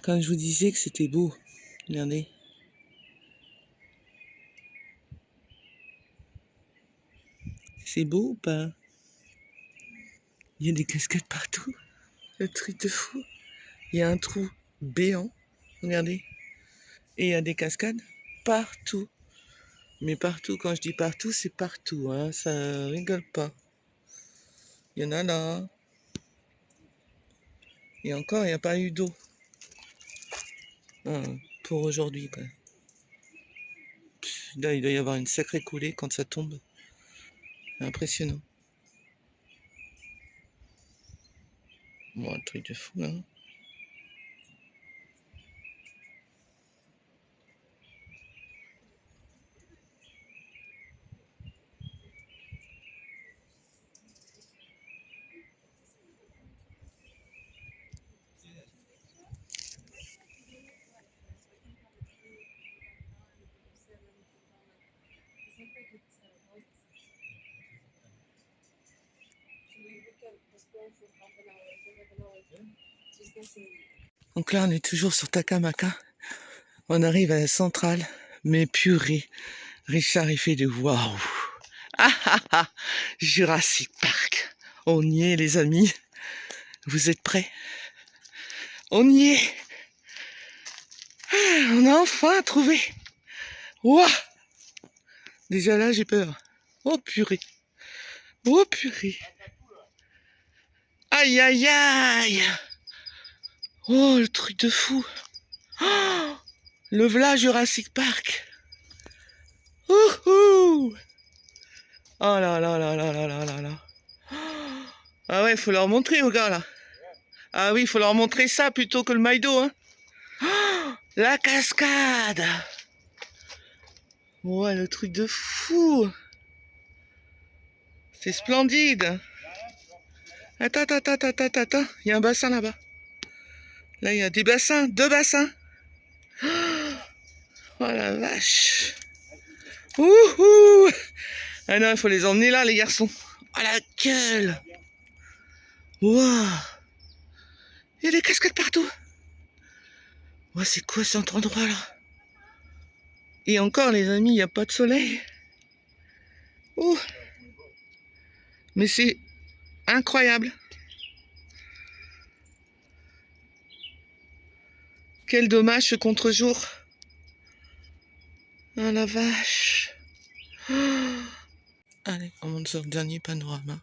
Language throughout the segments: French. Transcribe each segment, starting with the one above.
Quand je vous disais que c'était beau, regardez. C'est beau ou pas? Il y a des cascades partout. Le truc de fou. Il y a un trou béant, regardez. Et il y a des cascades partout. Mais partout, quand je dis partout, c'est partout, hein. Ça rigole pas. Il y en a là. Et encore, il n'y a pas eu d'eau. Pour aujourd'hui, quoi. Là, il doit y avoir une sacrée coulée quand ça tombe. Impressionnant. Bon, un truc de fou, là. Donc là, on est toujours sur Takamaka. On arrive à la centrale. Mais purée, Richard, il fait de waouh. Ah ah ah, Jurassic Park. On y est, les amis. Vous êtes prêts? On y est. Ah, on a enfin trouvé. Waouh. Déjà là, j'ai peur. Oh purée. Oh purée. Aïe aïe aïe. Oh, le truc de fou. Oh, le v'là Jurassic Park. Ouhou. Oh là là là là là là là là. Ah ouais, il faut leur montrer aux gars là. Ah oui, il faut leur montrer ça plutôt que le Maïdo, hein. Oh, la cascade. Ouais, le truc de fou. C'est splendide. Attends. Il y a un bassin là-bas. Là, il y a des bassins, 2 bassins. Oh la vache. Ouhou. Ah non, il faut les emmener là, les garçons. Oh la gueule. Waouh. Il y a des cascades partout. Ouais, c'est quoi cet endroit là? Et encore, les amis, il n'y a pas de soleil. Ouh. Mais c'est incroyable. Quel dommage ce contre-jour. Oh la vache. Oh. Allez, on monte sur le dernier panorama.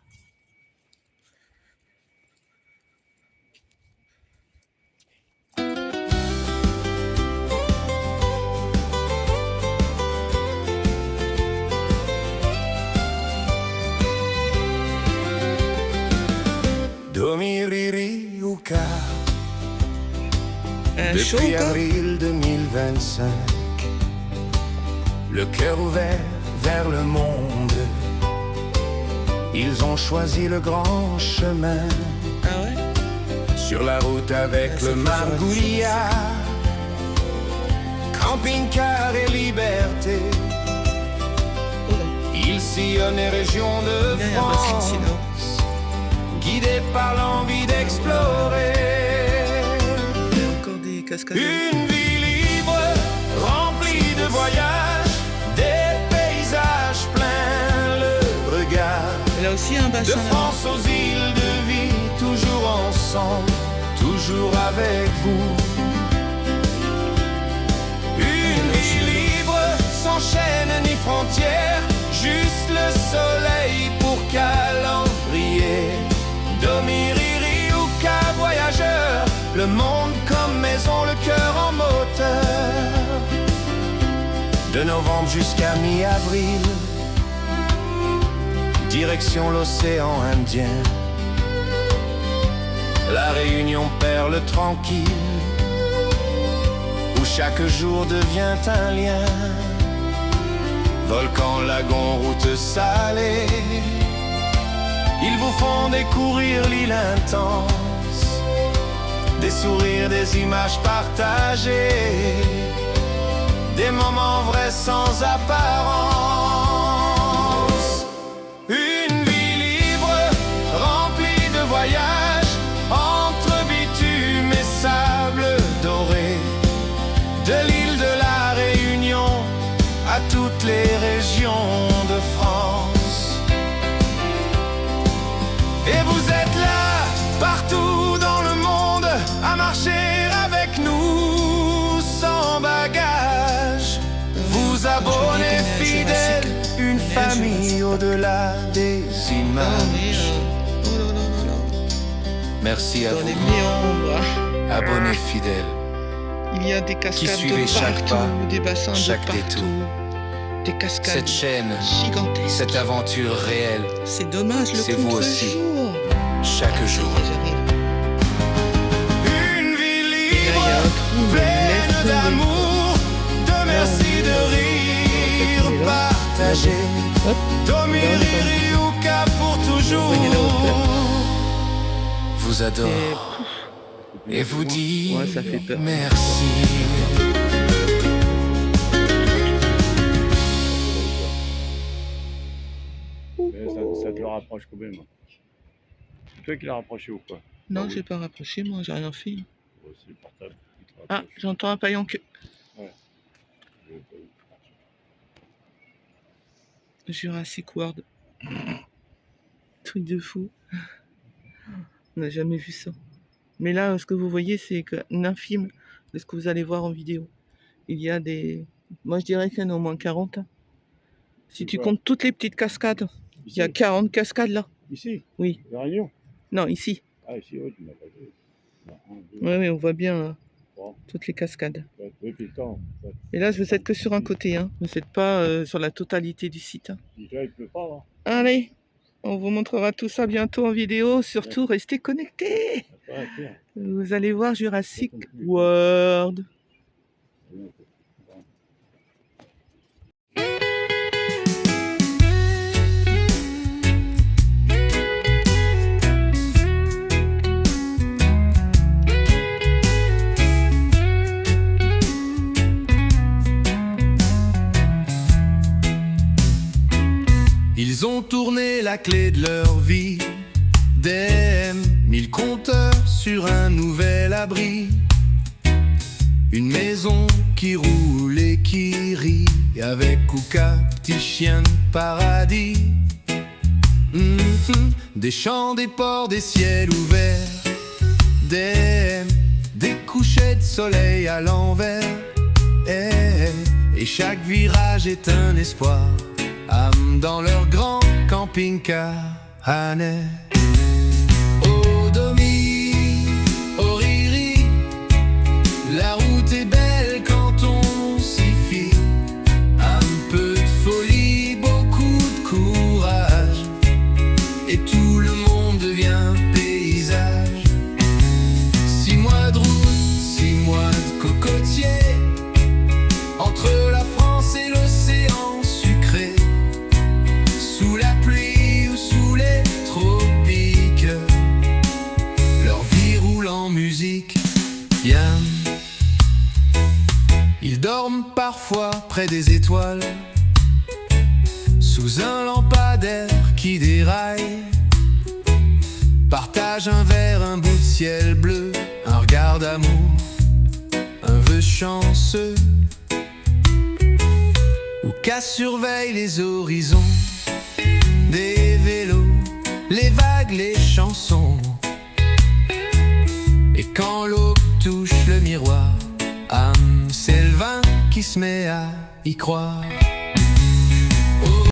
Domiririuka. Chaud, Depuis avril 2025, le cœur ouvert vers le monde, ils ont choisi le grand chemin. Ah ouais? Sur la route avec le Margoulia, camping-car et liberté, ils sillonnent les régions de France, guidés par l'envie d'explorer. Cascade. Une vie libre, remplie de voyages, des paysages plein le regard. Et là aussi un bassin. De France aux îles de vie, toujours ensemble, toujours avec vous. Une vie libre, sans chaîne ni frontières, juste le soleil pour calendrier. Domiririuka voyageur, le monde comme maison, le cœur en moteur. De novembre jusqu'à mi-avril, direction l'océan Indien. La Réunion, perle tranquille, où chaque jour devient un lien. Volcan, lagon, route salée, ils vous font découvrir l'île intense. Des sourires, des images partagées, des moments vrais sans apparence. Une vie libre, remplie de voyages, entre bitume et sable doré. Merci à dans les vous, méandres. abonnés fidèles. Il y a des cascades suivez de chaque partout, pas, des bassins chaque de partout, détour. des cascades Cette chaîne, gigantesques. cette aventure réelle, C'est dommage, le c'est vous aussi. contre-jour. chaque jour. J'arrive. Une vie Et là, il y libre, a un trou, mais pleine laisse tomber. d'amour, de merci, de rire partagé. Hop. Domiriri ou cas pour toujours. Voyez la hauteur. Vous Et adore et vous dit Ouais, ça fait peur. merci. Mais ça te le rapproche quand même. C'est toi qui l'as rapproché ou quoi? non, Ah oui. j'ai pas rapproché, moi, j'ai rien fait. Ouais, c'est le portable qui te Ah, rapproche. j'entends un paillon que. Jurassic World. Truc de fou. On n'a jamais vu ça. Mais là, ce que vous voyez, c'est une infime de ce que vous allez voir en vidéo. Il y a des... Moi, je dirais qu'il y en a au moins 40. Hein. Si tu quoi? comptes toutes les petites cascades, il y a Ici, 40 cascades là. ici, Oui. la Réunion. Non, ici. Ah, ici, oui, tu m'as pas dit. Non, un, deux, Oui, oui, on voit bien là, trois, toutes les cascades. quatre. Oui, puis le temps. Et là, vous êtes que sur un côté, hein. Vous n'êtes pas sur la totalité du site. Hein. Déjà, il pleut pas, là. Allez, on vous montrera tout ça bientôt en vidéo. Surtout, restez connectés. Ça paraît clair. Vous allez voir Jurassic World. Ils ont tourné la clé de leur vie, des 1000 compteurs sur un nouvel abri. Une maison qui roule et qui rit, avec Kouka, petit chien de paradis. Des champs, des ports, des ciels ouverts, des couchers de soleil à l'envers. Et chaque virage est un espoir, dans leur grand camping-car Hanais. Au Domi, au Riri, la route est belle quand on s'y fie. Un peu de folie, beaucoup de courage, et tout le monde devient paysage. 6 mois de route, 6 mois de cocotier, entre la France et l'océan sucré. Sous la pluie ou sous les tropiques, leur vie roule en musique. Bien, ils dorment parfois près des étoiles, sous un lampadaire qui déraille. Partagent un verre, un bout de ciel bleu, un regard d'amour, un vœu chanceux. Ou qu'à surveille les horizons, des vélos, les vagues, les chansons. Et quand l'aube touche le miroir, c'est le vin qui se met à y croire.